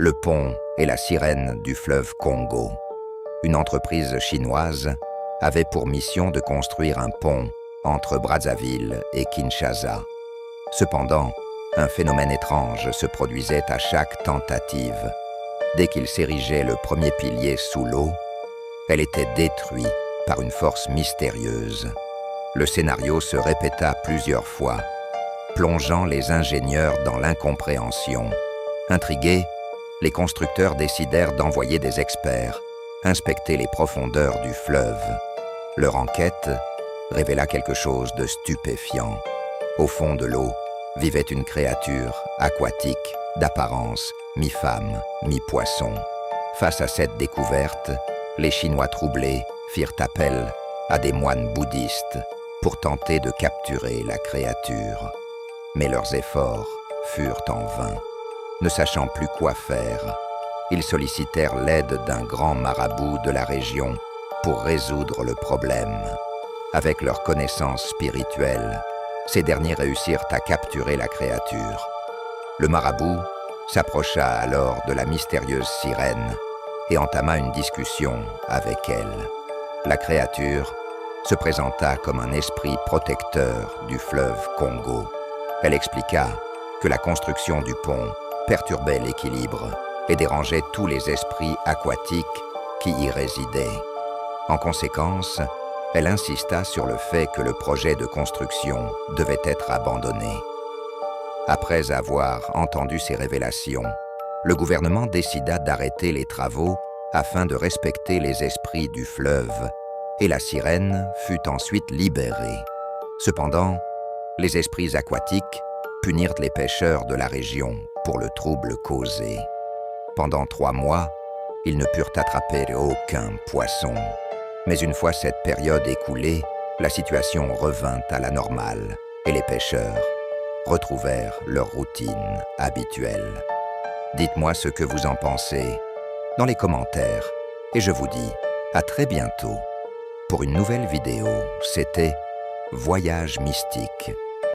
le pont et la sirène du fleuve Congo. Une entreprise chinoise avait pour mission de construire un pont entre Brazzaville et Kinshasa. Cependant, un phénomène étrange se produisait à chaque tentative. Dès qu'il s'érigeait le premier pilier sous l'eau, elle était détruite par une force mystérieuse. Le scénario se répéta plusieurs fois, plongeant les ingénieurs dans l'incompréhension. Intrigués, les constructeurs décidèrent d'envoyer des experts inspecter les profondeurs du fleuve. Leur enquête révéla quelque chose de stupéfiant. Au fond de l'eau vivait une créature aquatique d'apparence mi-femme, mi-poisson. Face à cette découverte, les Chinois troublés firent appel à des moines bouddhistes pour tenter de capturer la créature. Mais leurs efforts furent en vain. Ne sachant plus quoi faire, ils sollicitèrent l'aide d'un grand marabout de la région pour résoudre le problème. Avec leurs connaissances spirituelles, ces derniers réussirent à capturer la créature. Le marabout s'approcha alors de la mystérieuse sirène et entama une discussion avec elle. La créature se présenta comme un esprit protecteur du fleuve Congo. Elle expliqua que la construction du pont perturbait l'équilibre et dérangeait tous les esprits aquatiques qui y résidaient. En conséquence, elle insista sur le fait que le projet de construction devait être abandonné. Après avoir entendu ces révélations, le gouvernement décida d'arrêter les travaux afin de respecter les esprits du fleuve, et la sirène fut ensuite libérée. Cependant, les esprits aquatiques punirent les pêcheurs de la région pour le trouble causé. Pendant 3 mois, ils ne purent attraper aucun poisson. Mais une fois cette période écoulée, la situation revint à la normale et les pêcheurs retrouvèrent leur routine habituelle. Dites-moi ce que vous en pensez dans les commentaires et je vous dis à très bientôt. Pour une nouvelle vidéo, c'était Voyage mystique.